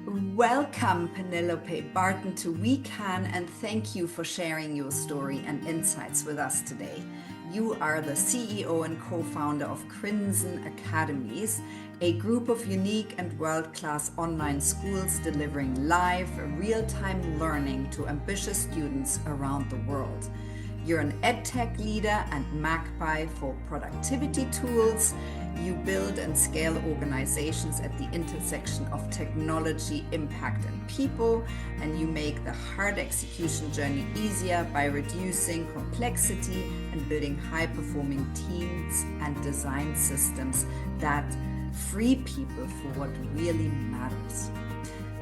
Welcome, Penelope Barton, to WeCan, and thank you for sharing your story and insights with us today. You are the CEO and co-founder of Crimson Academies, a group of unique and world-class online schools delivering live, real-time learning to ambitious students around the world. You're an EdTech leader and magpie for productivity tools. You build and scale organizations at the intersection of technology, impact, and people, and you make the hard execution journey easier by reducing complexity and building high-performing teams and design systems that free people for what really matters.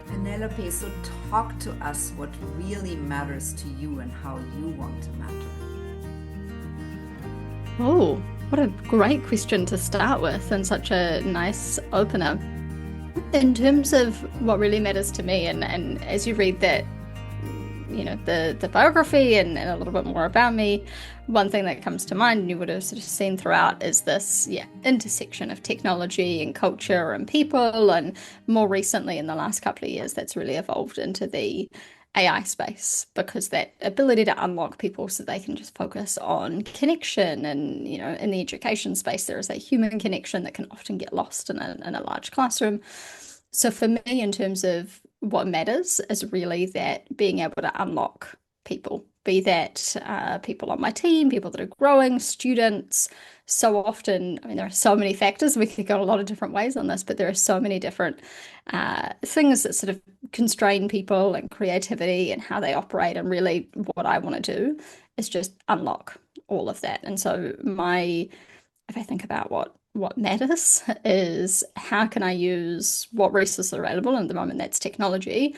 Penelope, so talk to us what really matters to you and how you want to matter. Oh, what a great question to start with and such a nice opener. In terms of what really matters to me, and as you read that, the biography and a little bit more about me, one thing that comes to mind, and you would have sort of seen throughout, is this intersection of technology and culture and people, and more recently in the last couple of years, that's really evolved into the AI space, because that ability to unlock people so they can just focus on connection. And in the education space there is a human connection that can often get lost in a large classroom. So for me, in terms of what matters, is really that being able to unlock people, be that people on my team, people that are growing, students. So often, I mean, there are so many factors. We could go a lot of different ways on this, but there are so many different things that sort of constrain people and creativity and how they operate. And really what I want to do is just unlock all of that. And so if I think about what matters, is how can I use what resources are available, and at the moment that's technology,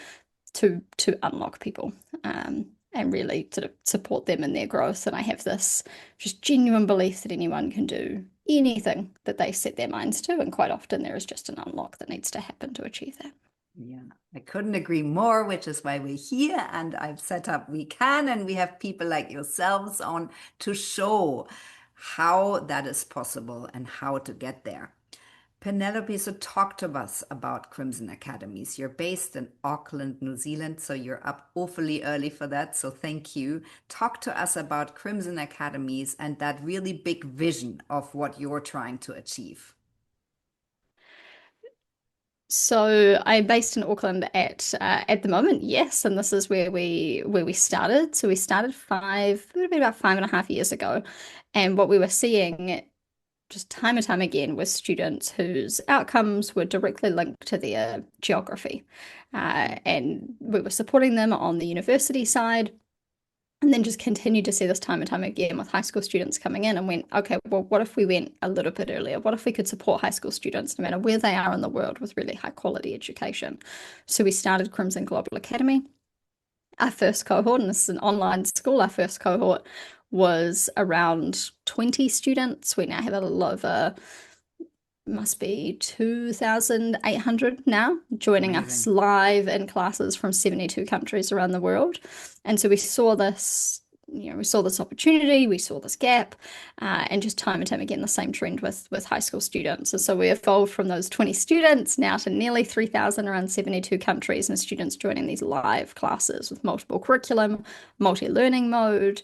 to unlock people, and really sort of support them in their growth. And I have this just genuine belief that anyone can do anything that they set their minds to, and quite often there is just an unlock that needs to happen to achieve that. Yeah, I couldn't agree more, which is why we're here. And I've set up WeCan, and we have people like yourselves on to show how that is possible and how to get there. Penelope, so talk to us about Crimson Academies. You're based in Auckland, New Zealand, so you're up awfully early for that. So thank you. Talk to us about Crimson Academies and that really big vision of what you're trying to achieve. So I'm based in Auckland at the moment, yes, and this is where we started. So we started it would have been about 5.5 years ago, and what we were seeing just time and time again with students whose outcomes were directly linked to their geography. And we were supporting them on the university side, and then just continued to see this time and time again with high school students coming in, and went, okay, well, what if we went a little bit earlier? What if we could support high school students no matter where they are in the world with really high quality education? So we started Crimson Global Academy. Our first cohort, and this is an online school, our first cohort was around 20 students. We now have a little over, must be 2,800 now joining us live in classes from 72 countries around the world. And so we saw this opportunity, we saw this gap, and just time and time again, the same trend with high school students. And so we evolved from those 20 students now to nearly 3,000 around 72 countries, and students joining these live classes with multiple curriculum, multi-learning mode,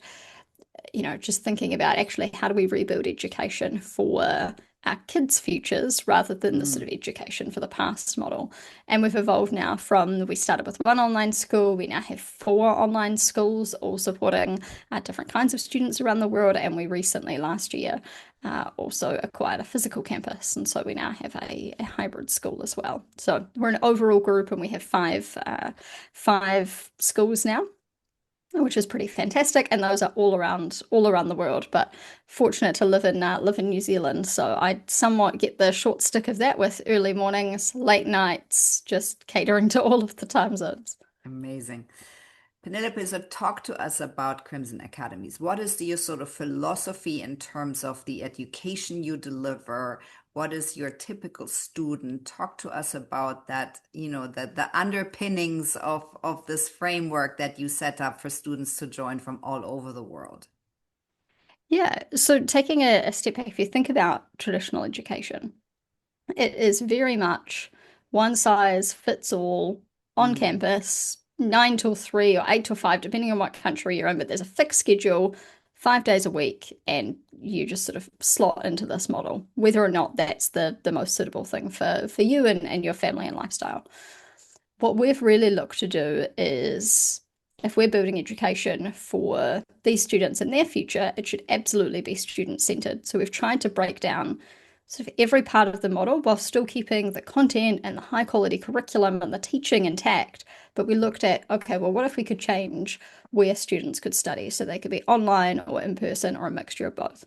just thinking about actually how do we rebuild education for our kids' futures rather than the sort of education for the past model. And we've evolved now we started with one online school, we now have 4 online schools, all supporting different kinds of students around the world. And we recently, last year, also acquired a physical campus. And so we now have a hybrid school as well. So we're an overall group, and we have five schools now, which is pretty fantastic, and those are all around the world. But fortunate to live in New Zealand, so I somewhat get the short stick of that, with early mornings, late nights, just catering to all of the time zones. Amazing. Penelope, so talk to us about Crimson Academies. What is your sort of philosophy in terms of the education you deliver? What is your typical student? Talk to us about that, the underpinnings of this framework that you set up for students to join from all over the world. Yeah, so taking a step back, if you think about traditional education, it is very much one size fits all, on campus, 9 till 3 or 8 till 5, depending on what country you're in, but there's a fixed schedule, 5 days a week, and you just sort of slot into this model, whether or not that's the most suitable thing for you and your family and lifestyle. What we've really looked to do is, if we're building education for these students and their future, it should absolutely be student-centered. So we've tried to break down sort of every part of the model while still keeping the content and the high quality curriculum and the teaching intact. But we looked at, okay, well, what if we could change where students could study? So they could be online or in person or a mixture of both.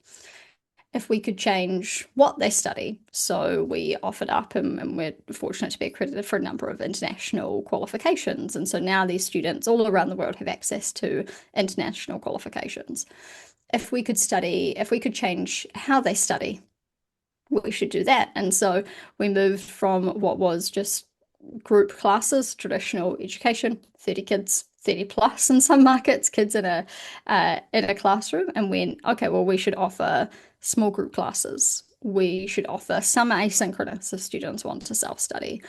If we could change what they study. So we offered up, and we're fortunate to be accredited for a number of international qualifications. And so now these students all around the world have access to international qualifications. If we could change how they study, we should do that. And so we moved from what was just group classes, traditional education, 30 kids, 30 plus in some markets, kids in a classroom, and went, okay, well, we should offer small group classes. We should offer some asynchronous if students want to self-study.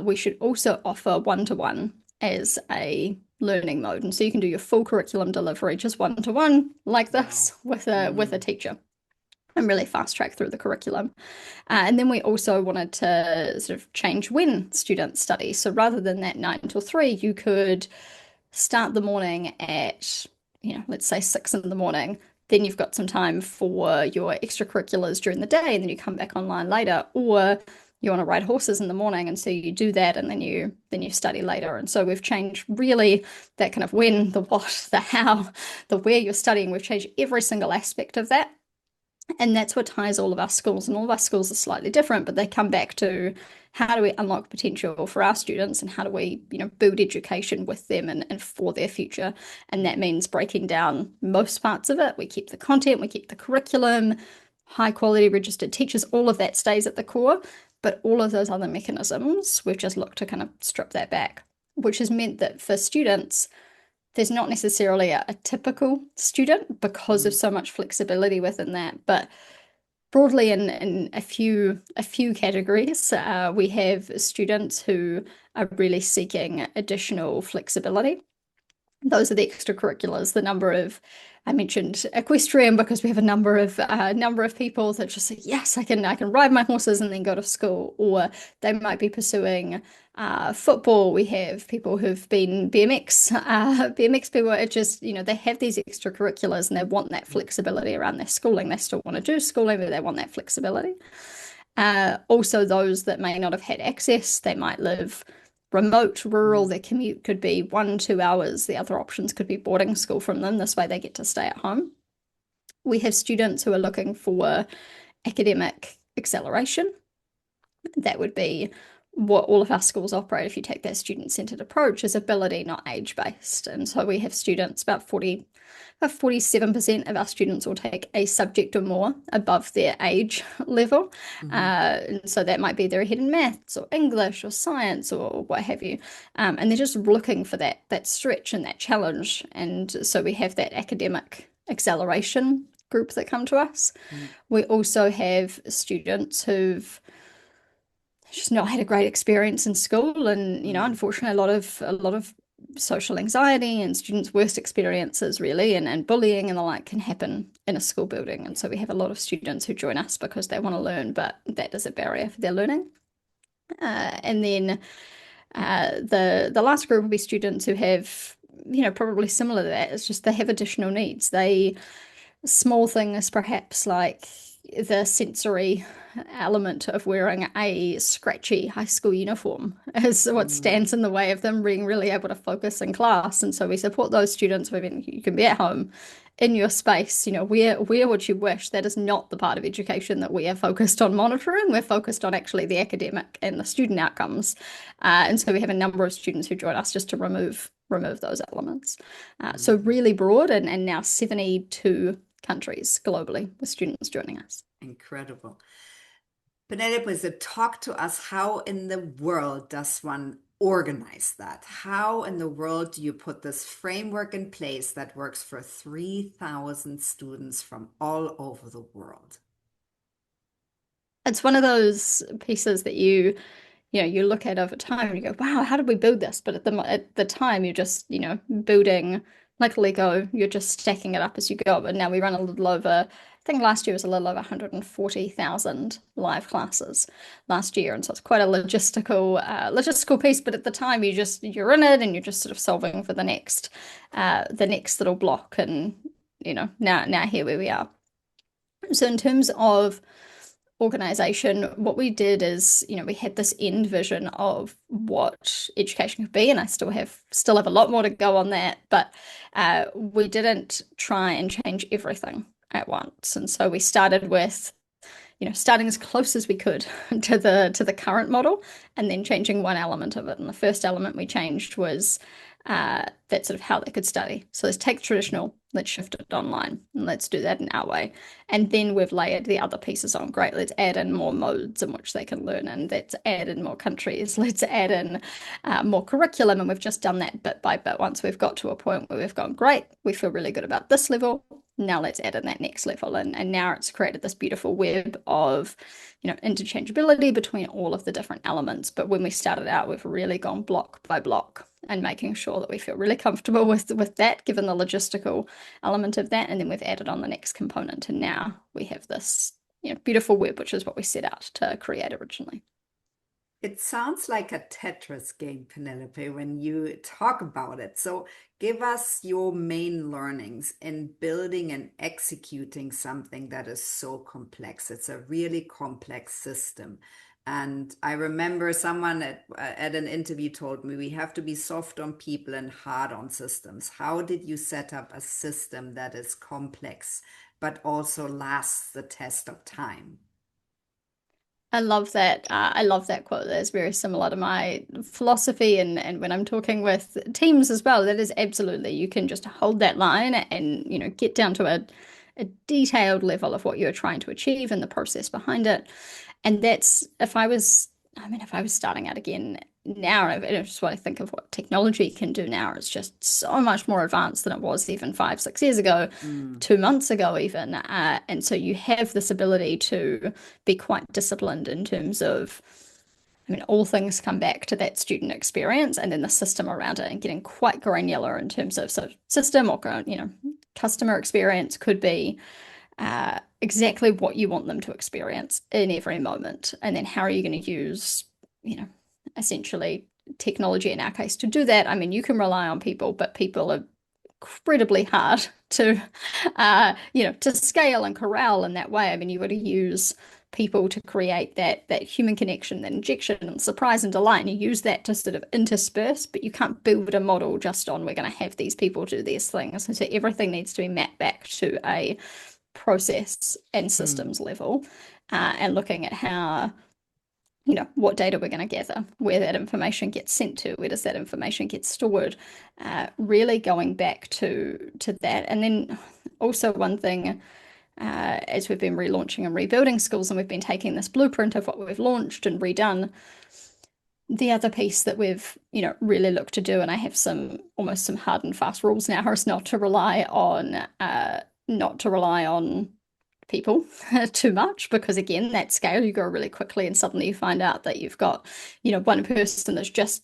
We should also offer one-to-one as a learning mode. And so you can do your full curriculum delivery just one-to-one like this with a teacher and really fast track through the curriculum. And then we also wanted to sort of change when students study. So rather than that 9 till 3, you could start the morning at, let's say 6 in the morning. Then you've got some time for your extracurriculars during the day, and then you come back online later. Or you want to ride horses in the morning, and so you do that, and then you study later. And so we've changed really that kind of when, the what, the how, the where you're studying. We've changed every single aspect of that. And that's what ties all of our schools. And all of our schools are slightly different, but they come back to how do we unlock potential for our students, and how do we, build education with them and for their future. And that means breaking down most parts of it. We keep the content, we keep the curriculum, high quality registered teachers, all of that stays at the core. But all of those other mechanisms, we've just looked to kind of strip that back, which has meant that for students, there's not necessarily a typical student because of so much flexibility within that. But broadly in a few categories, we have students who are really seeking additional flexibility. Those are the extracurriculars. The number of, I mentioned equestrian because we have a number of people that just say, yes, I can ride my horses and then go to school. Or they might be pursuing football. We have people who've been BMX people. It just, they have these extracurriculars and they want that flexibility around their schooling. They still want to do schooling, but they want that flexibility. Also, those that may not have had access, they might live remote, rural, their commute could be 1-2 hours. The other options could be boarding school from them. This way they get to stay at home. We have students who are looking for academic acceleration. That would be what all of our schools operate if you take that student-centered approach, is ability, not age-based. And so we have students, about 47% of our students will take a subject or more above their age level. And so that might be they're ahead in maths or English or science or what have you. And they're just looking for that stretch and that challenge. And so we have that academic acceleration group that come to us. We also have students who've just not had a great experience in school, and unfortunately a lot of social anxiety and students' worst experiences really, and bullying and the like can happen in a school building. And so we have a lot of students who join us because they want to learn, but that is a barrier for their learning. And then the last group will be students who have, probably similar to that. It's just they have additional needs. Small things perhaps like the sensory element of wearing a scratchy high school uniform is what stands in the way of them being really able to focus in class. And so we support those students. You can be at home in your space, wear what you wish. That is not the part of education that we are focused on monitoring. We're focused on actually the academic and the student outcomes. And so we have a number of students who join us just to remove those elements. So really broad, and now 72 countries globally with students joining us. Incredible. Penelope, so talk to us. How in the world does one organize that? How in the world do you put this framework in place that works for 3,000 students from all over the world? It's one of those pieces that you you look at over time and you go, wow, how did we build this? But at the time, you're just, building like Lego, you're just stacking it up as you go. But now we run a little over, I think last year was a little over 140,000 live classes last year. And so it's quite a logistical piece. But at the time, you're in it and you're just sort of solving for the next little block. And, now here where we are. So in terms of organization, what we did is, we had this end vision of what education could be, and I still have a lot more to go on that, but we didn't try and change everything at once. And so we started with, starting as close as we could to the current model, and then changing one element of it. And the first element we changed was that sort of how they could study. So let's take traditional, let's shift it online, and let's do that in our way. And then we've layered the other pieces on. Great, let's add in more modes in which they can learn, and let's add in more countries, let's add in more curriculum. And we've just done that bit by bit. Once we've got to a point where we've gone, great, we feel really good about this level, now let's add in that next level. And now it's created this beautiful web of, interchangeability between all of the different elements. But when we started out, we've really gone block by block and making sure that we feel really comfortable with that, given the logistical element of that. And then we've added on the next component. And now we have this, beautiful web, which is what we set out to create originally. It sounds like a Tetris game, Penelope, when you talk about it. So give us your main learnings in building and executing something that is so complex. It's a really complex system. And I remember someone at an interview told me we have to be soft on people and hard on systems. How did you set up a system that is complex, but also lasts the test of time? I love that. I love that quote. That's very similar to my philosophy, and when I'm talking with teams as well, that is absolutely, you can just hold that line and get down to a detailed level of what you're trying to achieve and the process behind it. And that's if I was starting out again now, and I just want to think of what technology can do now. It's just so much more advanced than it was even 5-6 years ago, 2 months ago even. And so you have this ability to be quite disciplined in terms of, all things come back to that student experience and then the system around it, and getting quite granular in terms of sort of system or, customer experience could be exactly what you want them to experience in every moment. And then how are you going to use, essentially technology in our case to do that? You can rely on people, but people are incredibly hard to, to scale and corral in that way. You got to use people to create that human connection, that injection and surprise and delight. And you use that to sort of intersperse, but you can't build a model just on, we're going to have these people do these things. And so everything needs to be mapped back to a process and systems level, and looking at how, what data we're going to gather, where that information gets sent to, where does that information get stored, really going back to that. And then also one thing, as we've been relaunching and rebuilding schools, and we've been taking this blueprint of what we've launched and redone, the other piece that we've, really looked to do, and I have almost some hard and fast rules now, is not to rely on people too much, because again, that scale, you go really quickly and suddenly you find out that you've got, one person that's just,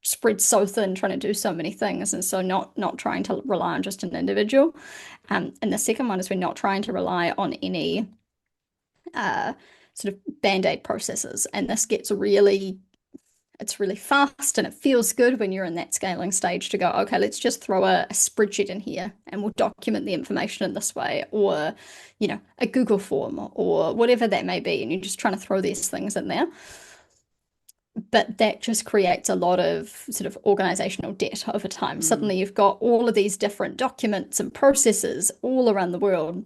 spread so thin trying to do so many things. And so not trying to rely on just an individual. And the second one is we're not trying to rely on any sort of band-aid processes. And this gets it's really fast and it feels good when you're in that scaling stage to go, okay, let's just throw a spreadsheet in here and we'll document the information in this way, or, a Google form or whatever that may be. And you're just trying to throw these things in there. But that just creates a lot of sort of organizational debt over time. Suddenly you've got all of these different documents and processes all around the world.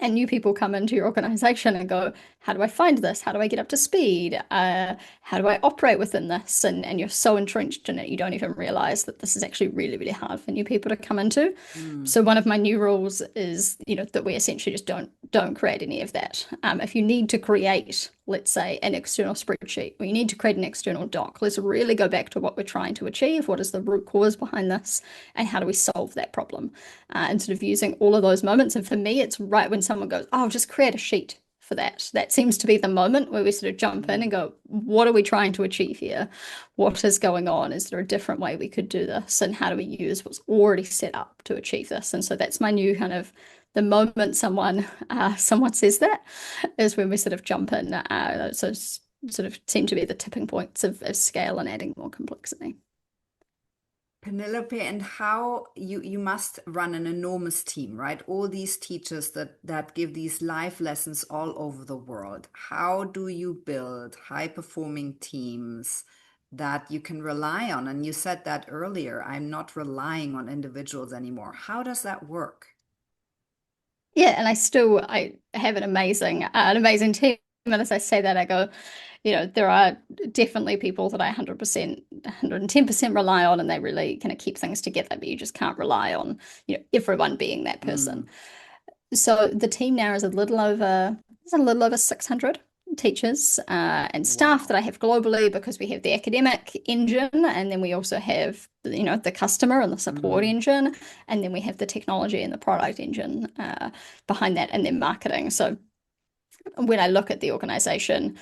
And new people come into your organization and go, how do I find this? How do I get up to speed? How do I operate within this? And you're so entrenched in it, you don't even realize that this is actually really, really hard for new people to come into. So one of my new rules is, that we essentially just don't create any of that. If you need to create, let's say, an external spreadsheet, or you need to create an external doc, let's really go back to what we're trying to achieve. What is the root cause behind this? And how do we solve that problem? And sort of using all of those moments. And for me, it's right when someone goes, oh, just create a sheet for that. That seems to be the moment where we sort of jump in and go, what are we trying to achieve here? What is going on? Is there a different way we could do this? And how do we use what's already set up to achieve this? And so that's my new kind of the moment someone says that is when we sort of jump in. So sort of seem to be the tipping points of scale and adding more complexity. Penelope, and how you must run an enormous team, right? All these teachers that give these live lessons all over the world. How do you build high-performing teams that you can rely on? And you said that earlier, I'm not relying on individuals anymore. How does that work? Yeah, and I have an amazing team. And as I say that, I go, there are definitely people that I 100%, 110% rely on, and they really kind of keep things together, but you just can't rely on, everyone being that person. Mm, So the team now is a little over 600 teachers and staff that wow. I have globally because we have the academic engine, and then we also have, the customer and the support Mm, engine, and then we have the technology and the product engine behind that, and then marketing. So when I look at the organization,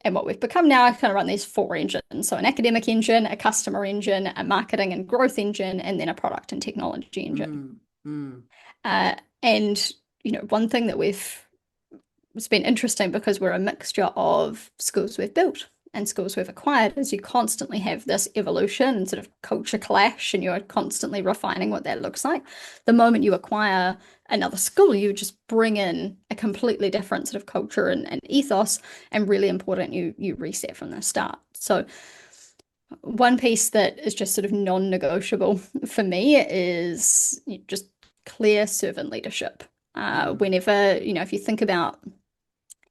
and what we've become now, I kind of run these four engines. So an academic engine, a customer engine, a marketing and growth engine, and then a product and technology engine. mm, mm. And one thing that it's been interesting because we're a mixture of schools we've built and schools we've acquired, is you constantly have this evolution and sort of culture clash, and you're constantly refining what that looks like. The moment you acquire another school, you just bring in a completely different sort of culture and ethos, and really important, you reset from the start. So one piece that is just sort of non-negotiable for me is just clear servant leadership. Mm. Whenever, if you think about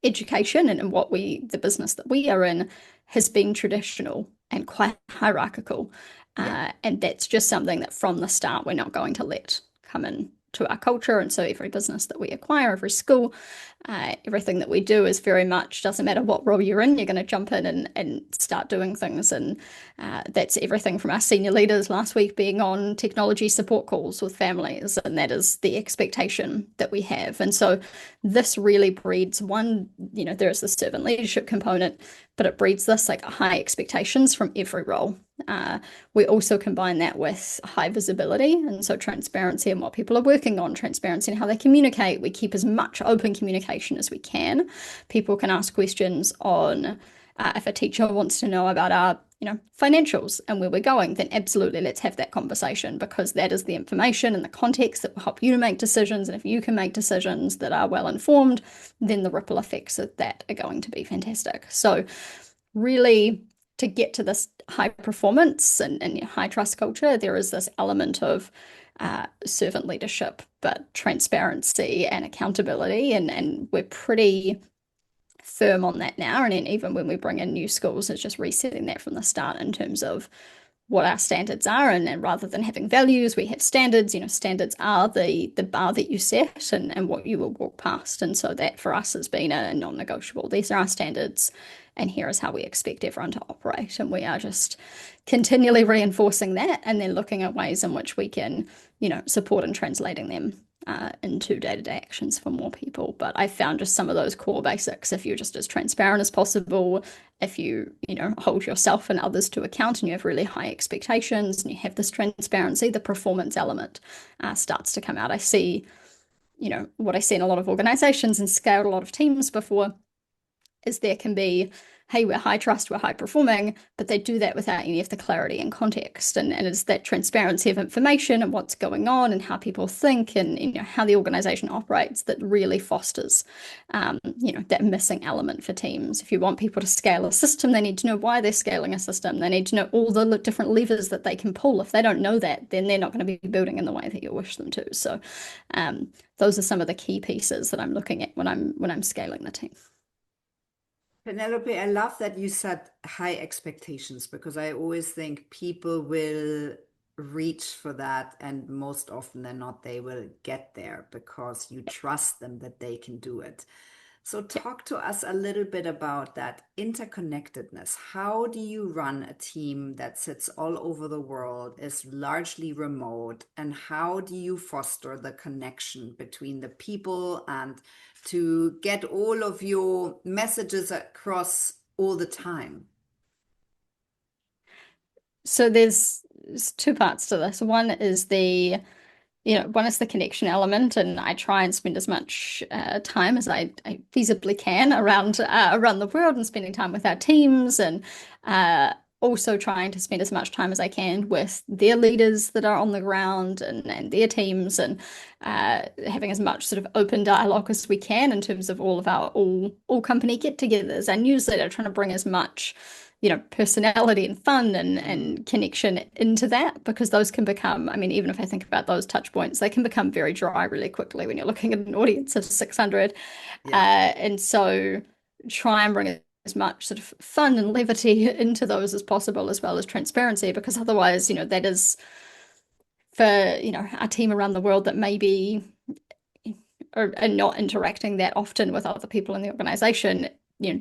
education and what the business that we are in has been traditional and quite hierarchical. Yeah. And that's just something that from the start, we're not going to let come in to our culture. And so every business that we acquire, every school, everything that we do is very much, doesn't matter what role you're in, you're going to jump in and start doing things. And that's everything from our senior leaders last week being on technology support calls with families. And that is the expectation that we have. And so this really breeds one, there's the servant leadership component, but it breeds this like high expectations from every role. We also combine that with high visibility, and so transparency in what people are working on, transparency in how they communicate. We keep as much open communication as we can. People can ask questions on if a teacher wants to know about our financials and where we're going, then absolutely let's have that conversation, because that is the information and the context that will help you to make decisions. And if you can make decisions that are well informed, then the ripple effects of that are going to be fantastic. So really, to get to this high performance and high trust culture, there is this element of servant leadership, but transparency and accountability. And we're pretty firm on that now. And then even when we bring in new schools, it's just resetting that from the start in terms of what our standards are. And rather than having values, we have standards. Standards are the bar that you set and what you will walk past. And so that for us has been a non-negotiable. These are our standards, and here is how we expect everyone to operate. And we are just continually reinforcing that, and then looking at ways in which we can, support and translating them into day-to-day actions for more people. But I found just some of those core basics, if you're just as transparent as possible, if you hold yourself and others to account, and you have really high expectations, and you have this transparency, the performance element starts to come out. I see, what I see in a lot of organizations and scaled a lot of teams before is there can be, hey, we're high trust, we're high performing, but they do that without any of the clarity and context. And it's that transparency of information and what's going on and how people think and how the organization operates that really fosters that missing element for teams. If you want people to scale a system, they need to know why they're scaling a system. They need to know all the different levers that they can pull. If they don't know that, then they're not going to be building in the way that you wish them to. So those are some of the key pieces that I'm looking at when I'm scaling the team. Penelope, I love that you set high expectations, because I always think people will reach for that, and most often than not, they will get there because you trust them that they can do it. So Yeah. talk to us a little bit about that interconnectedness. How do you run a team that sits all over the world, is largely remote, and how do you foster the connection between the people and to get all of your messages across all the time? So there's two parts to this. One is the connection element, and I try and spend as much time as I feasibly can around the world and spending time with our teams, and also trying to spend as much time as I can with their leaders that are on the ground and their teams, and having as much sort of open dialogue as we can in terms of all of our all company get-togethers, our newsletter, trying to bring as much personality and fun and connection into that, because those can become, I mean, even if I think about those touch points, they can become very dry really quickly when you're looking at an audience of 600. And so try and bring as much sort of fun and levity into those as possible, as well as transparency, because otherwise, that is for, our team around the world that maybe are not interacting that often with other people in the organization.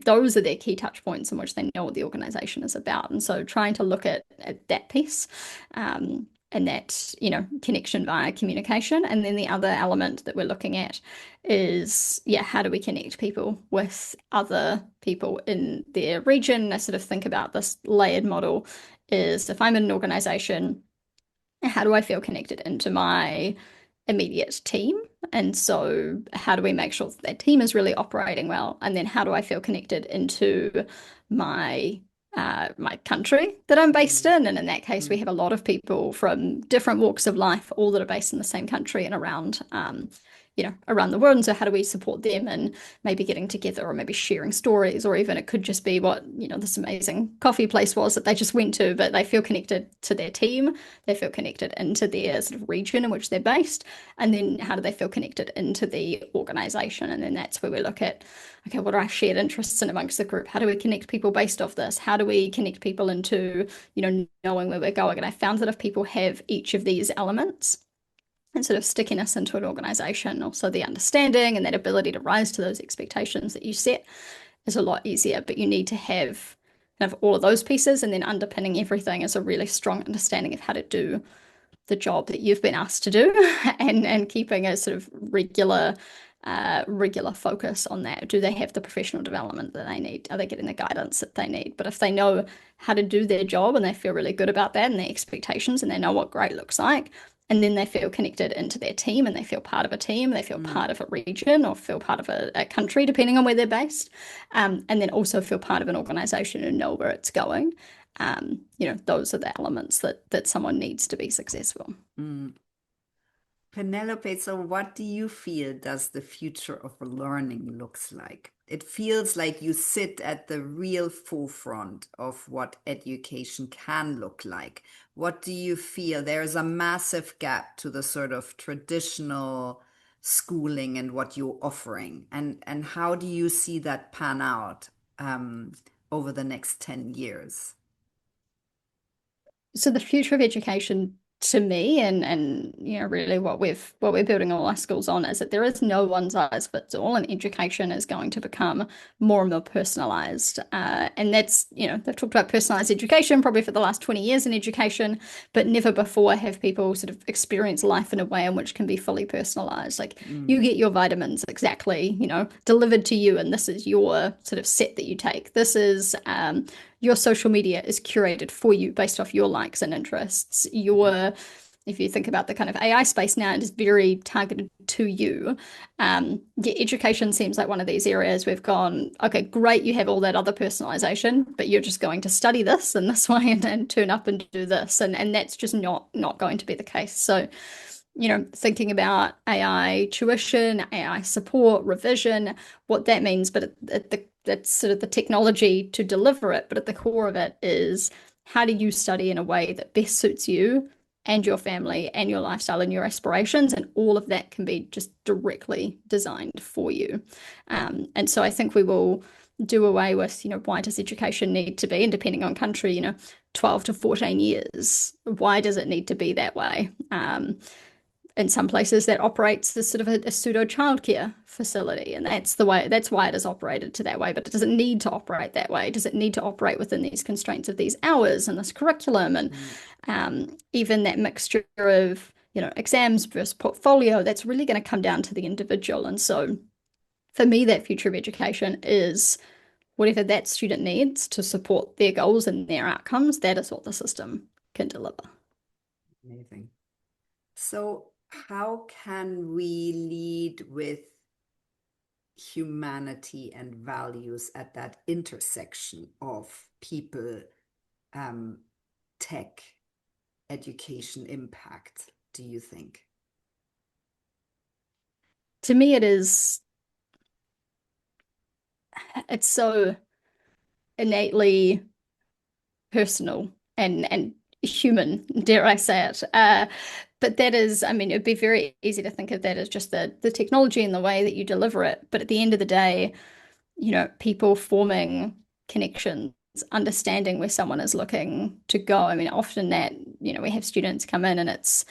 Those are their key touch points in which they know what the organization is about. And so trying to look at that piece, and that, connection via communication. And then the other element that we're looking at is, how do we connect people with other people in their region? I sort of think about this layered model is, if I'm in an organization, how do I feel connected into my immediate team? And so how do we make sure that team is really operating well? And then how do I feel connected into my my country that I'm based in? And in that case, we have a lot of people from different walks of life, all that are based in the same country and around around the world. And so how do we support them and maybe getting together, or maybe sharing stories, or even it could just be what, this amazing coffee place was that they just went to, but they feel connected to their team, they feel connected into their sort of region in which they're based. And then how do they feel connected into the organization? And then that's where we look at, okay, what are our shared interests in amongst the group? How do we connect people based off this? How do we connect people into, knowing where we're going? And I found that if people have each of these elements and sort of stickiness into an organization, also the understanding and that ability to rise to those expectations that you set, is a lot easier. But you need to have kind of all of those pieces, and then underpinning everything is a really strong understanding of how to do the job that you've been asked to do, and keeping a sort of regular focus on that. Do they have the professional development that they need? Are they getting the guidance that they need? But if they know how to do their job and they feel really good about that and their expectations, and they know what great looks like, and then they feel connected into their team, and they feel part of a team, they feel part of a region, or feel part of a country, depending on where they're based, and then also feel part of an organization and know where it's going. Those are the elements that someone needs to be successful. Penelope, so what do you feel does the future of learning looks like? It feels like you sit at the real forefront of what education can look like. What do you feel? There's a massive gap to the sort of traditional schooling and what you're offering. And how do you see that pan out over the next 10 years? So the future of education, to me, and really what we're building all our schools on, is that there is no one size fits all, and education is going to become more and more personalized. And that's, they've talked about personalized education probably for the last 20 years in education, but never before have people sort of experienced life in a way in which can be fully personalized. Like you get your vitamins exactly, delivered to you, and this is your sort of set that you take. This is your social media is curated for you based off your likes and interests. If you think about the kind of AI space now, it is very targeted to you. Education seems like one of these areas we've gone, okay, great, you have all that other personalization, but you're just going to study this in this way and turn up and do this. And that's just not going to be the case. So, thinking about AI tuition, AI support, revision, what that means, but that's sort of the technology to deliver it. But at the core of it is, how do you study in a way that best suits you and your family and your lifestyle and your aspirations? And all of that can be just directly designed for you. And so I think we will do away with, why does education need to be, and depending on country, 12 to 14 years, why does it need to be that way? In some places that operates as sort of a pseudo childcare facility, and that's why it is operated to that way. But it doesn't need to operate that way. Does it need to operate within these constraints of these hours and this curriculum, and even that mixture of exams versus portfolio? That's really going to come down to the individual. And so For me, that future of education is whatever that student needs to support their goals and their outcomes, that is what the system can deliver. Amazing. So, how can we lead with humanity and values at that intersection of people, tech, education impact, do you think? To me, it's so innately personal and human, dare I say it. But that is, I mean, it'd be very easy to think of that as just the technology and the way that you deliver it. But at the end of the day, people forming connections, understanding where someone is looking to go. I mean, often that, we have students come in and it's,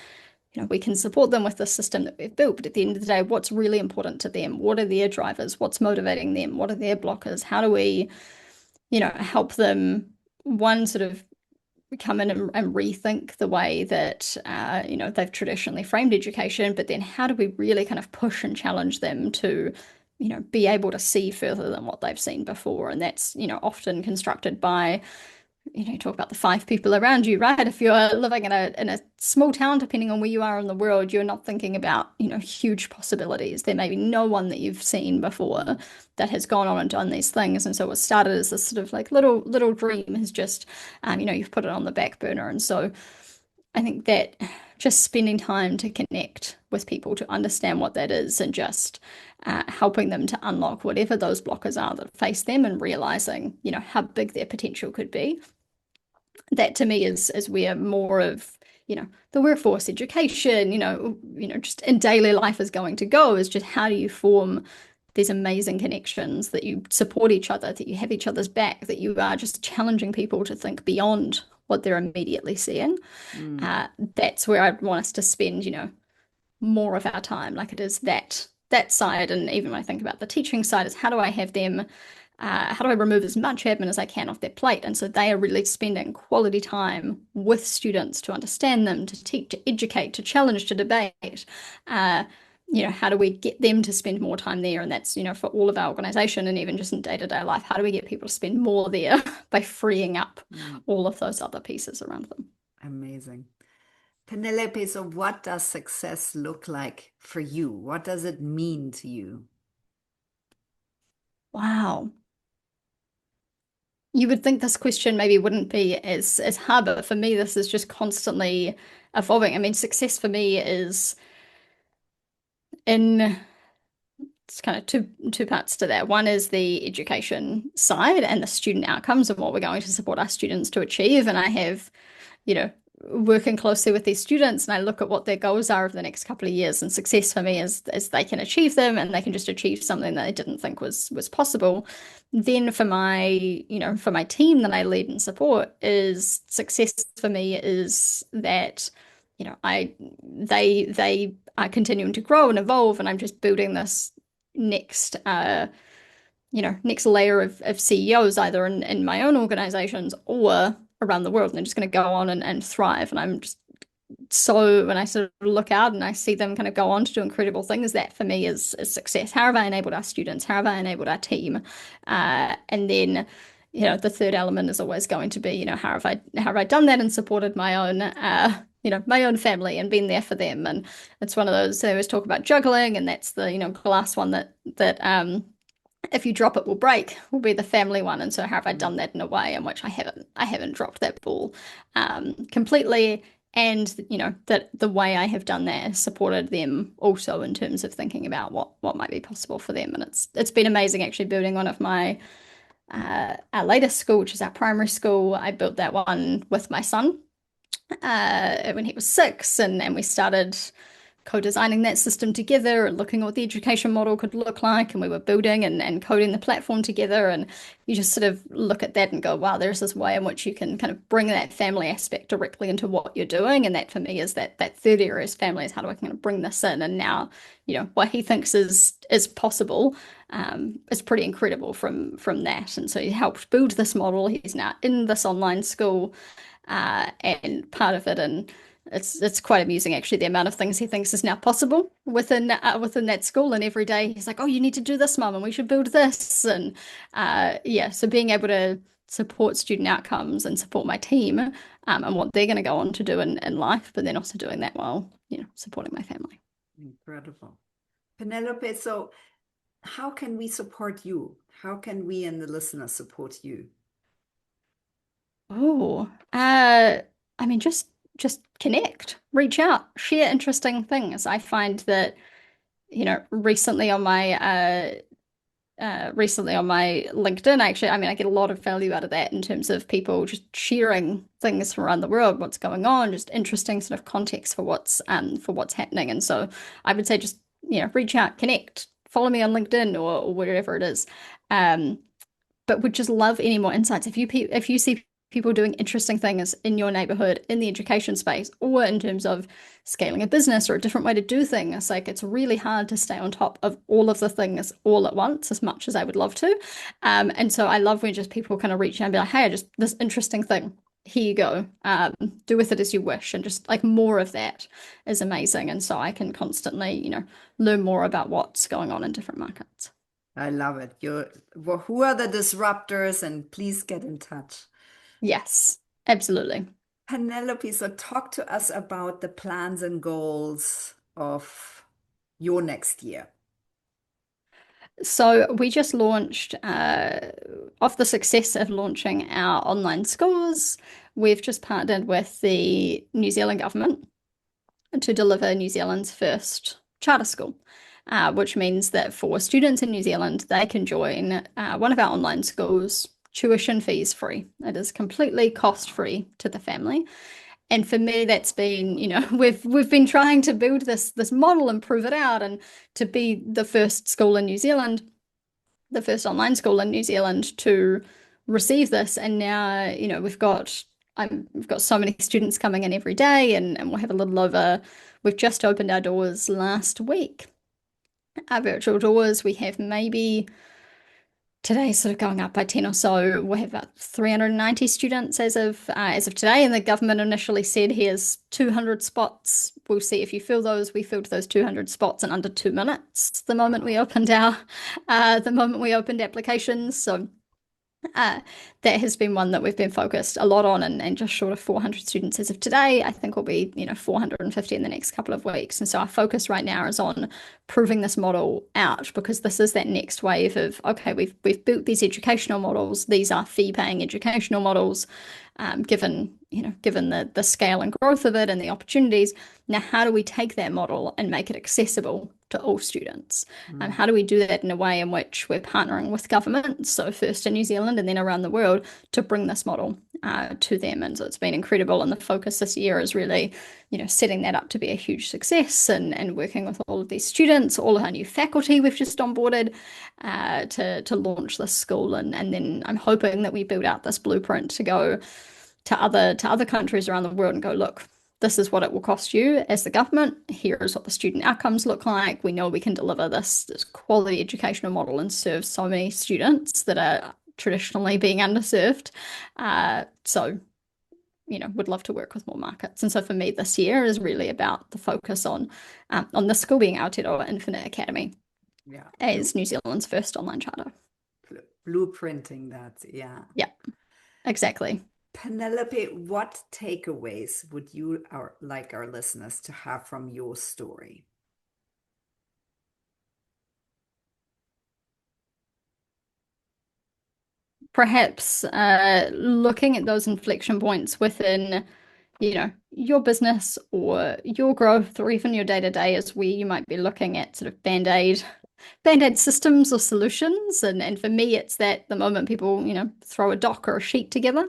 we can support them with the system that we've built, but at the end of the day, what's really important to them? What are their drivers? What's motivating them? What are their blockers? How do we, help them, one, sort of come in and rethink the way that, they've traditionally framed education, but then how do we really kind of push and challenge them to, be able to see further than what they've seen before? And that's, often constructed by, you talk about the five people around you, right? If you're living in a small town, depending on where you are in the world, you're not thinking about, huge possibilities. There may be no one that you've seen before that has gone on and done these things. And so what started as this sort of like little dream has just, you've put it on the back burner. And so I think that just spending time to connect with people to understand what that is and just helping them to unlock whatever those blockers are that face them and realizing, how big their potential could be. That to me is where more of, the workforce education, just in daily life is going to go, is just how do you form these amazing connections that you support each other, that you have each other's back, that you are just challenging people to think beyond what they're immediately seeing. That's where I'd want us to spend, more of our time. Like it is that side. And even when I think about the teaching side, is how do I have them, how do I remove as much admin as I can off their plate? And so they are really spending quality time with students to understand them, to teach, to educate, to challenge, to debate. How do we get them to spend more time there? And that's, for all of our organization and even just in day-to-day life, how do we get people to spend more there by freeing up all of those other pieces around them? Amazing. Penelope, so what does success look like for you? What does it mean to you? Wow. You would think this question maybe wouldn't be as hard, but for me, this is just constantly evolving. I mean, success for me is in it's kind of two parts to that. One is the education side and the student outcomes and what we're going to support our students to achieve. And I have, you know, working closely with these students and I look at what their goals are over the next couple of years. And success for me is they can achieve them and they can just achieve something that I didn't think was possible. Then for my team that I lead and support, is success for me is that, they are continuing to grow and evolve and I'm just building this next next layer of CEOs either in my own organizations or around the world, and they're just going to go on and thrive. And I'm just so, when I sort of look out and I see them kind of go on to do incredible things, that for me is success. How have I enabled our students? How have I enabled our team? And then, the third element is always going to be, how have I done that and supported my own, my own family and been there for them. And it's one of those, they always talk about juggling, and that's the, glass one that if you drop it will break, will be the family one. And so how have I done that in a way in which I haven't dropped that ball completely, and that the way I have done that has supported them also in terms of thinking about what might be possible for them. And it's been amazing actually building one of my our latest school, which is our primary school. I built that one with my son when he was 6, and we started co-designing that system together and looking at what the education model could look like, and we were building and coding the platform together. And you just sort of look at that and go, wow, there's this way in which you can kind of bring that family aspect directly into what you're doing. And that for me is that third area is family, is how do I kind of bring this in? And now what he thinks is possible is pretty incredible from that. And so he helped build this model. He's now in this online school and part of it, and it's quite amusing actually the amount of things he thinks is now possible within that school. And every day he's like, "Oh, you need to do this, Mum, and we should build this." And yeah, so being able to support student outcomes and support my team and what they're going to go on to do in life, but then also doing that while supporting my family. Incredible. Penelope, so how can we support you? How can we and the listeners support you? Oh, I mean, just connect, reach out, share interesting things. I find that, recently on my LinkedIn, actually, I mean, I get a lot of value out of that in terms of people just sharing things from around the world, what's going on, just interesting sort of context for what's happening. And so I would say just, reach out, connect, follow me on LinkedIn or wherever it is. Um, but would just love any more insights. If you see people doing interesting things in your neighborhood, in the education space, or in terms of scaling a business or a different way to do things, like it's really hard to stay on top of all of the things all at once as much as I would love to. And so I love when just people kind of reach out and be like, "Hey, just this interesting thing. Here you go. Do with it as you wish." And just like more of that is amazing. And so I can constantly, learn more about what's going on in different markets. I love it. Well, who are the disruptors? And please get in touch. Yes, absolutely. Penelope, so talk to us about the plans and goals of your next year. So we just launched, off the success of launching our online schools, we've just partnered with the New Zealand government to deliver New Zealand's first charter school, which means that for students in New Zealand, they can join one of our online schools, tuition fees free. It is completely cost free to the family. And for me, that's been, we've been trying to build this model and prove it out, and to be the first school in New Zealand, the first online school in New Zealand to receive this. And now, we've got so many students coming in every day, and we'll have a little over. We've just opened our doors last week. Our virtual doors, we have maybe today's sort of going up by 10 or so. We'll have about 390 students as of today, and the government initially said here's 200 spots. We'll see if you fill those. We filled those 200 spots in under 2 minutes the moment we opened applications. So that has been one that we've been focused a lot on, and just short of 400 students as of today. I think we'll be 450 in the next couple of weeks. And so our focus right now is on proving this model out, because this is that next wave of, okay, we've built these educational models. These are fee-paying educational models, given the scale and growth of it and the opportunities. Now, how do we take that model and make it accessible to all students? How do we do that in a way in which we're partnering with government, so first in New Zealand and then around the world, to bring this model to them? And so it's been incredible. And the focus this year is really, setting that up to be a huge success, and working with all of these students, all of our new faculty we've just onboarded to launch this school. And then I'm hoping that we build out this blueprint to go to other countries around the world and go, look, this is what it will cost you as the government. Here is what the student outcomes look like. We know we can deliver this quality educational model and serve so many students that are traditionally being underserved. So, would love to work with more markets. And so for me, this year is really about the focus on the school being Aotearoa Infinite Academy, as New Zealand's first online charter. Blueprinting that, yeah. Yeah, exactly. Penelope, what takeaways would you like our listeners to have from your story? Perhaps looking at those inflection points within, your business or your growth, or even your day-to-day, is where you might be looking at sort of band-aid systems or solutions. And for me, it's that the moment people, throw a doc or a sheet together.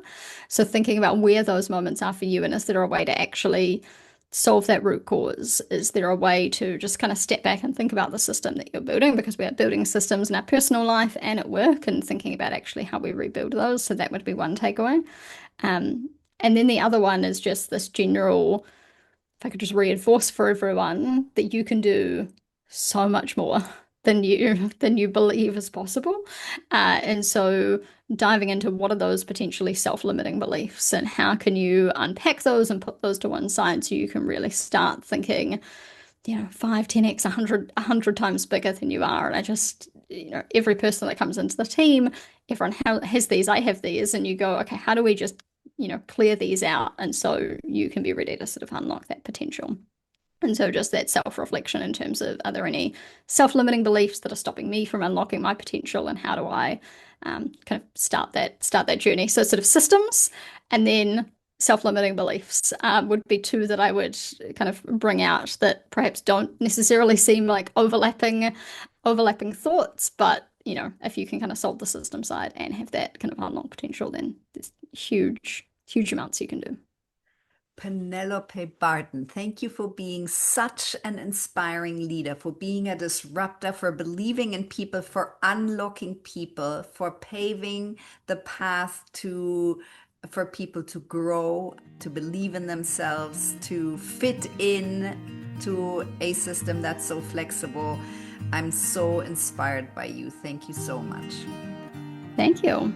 So thinking about where those moments are for you, and is there a way to actually solve that root cause? Is there a way to just kind of step back and think about the system that you're building? Because we are building systems in our personal life and at work, and thinking about actually how we rebuild those. So that would be one takeaway. And then the other one is just this general, if I could just reinforce for everyone, that you can do so much more than you believe is possible. And so diving into what are those potentially self-limiting beliefs and how can you unpack those and put those to one side so you can really start thinking, 5, 10x, 100 times bigger than you are. And I just, every person that comes into the team, everyone has these, I have these, and you go, okay, how do we just, clear these out? And so you can be ready to sort of unlock that potential. And so just that self-reflection in terms of, are there any self-limiting beliefs that are stopping me from unlocking my potential, and how do I kind of start that journey? So sort of systems, and then self-limiting beliefs would be two that I would kind of bring out that perhaps don't necessarily seem like overlapping thoughts, but if you can kind of solve the system side and have that kind of unlocked potential, then there's huge amounts you can do. Penelope Barton, thank you for being such an inspiring leader, for being a disruptor, for believing in people, for unlocking people, for paving the path for people to grow, to believe in themselves, to fit in to a system that's so flexible. I'm so inspired by you. Thank you so much. Thank you.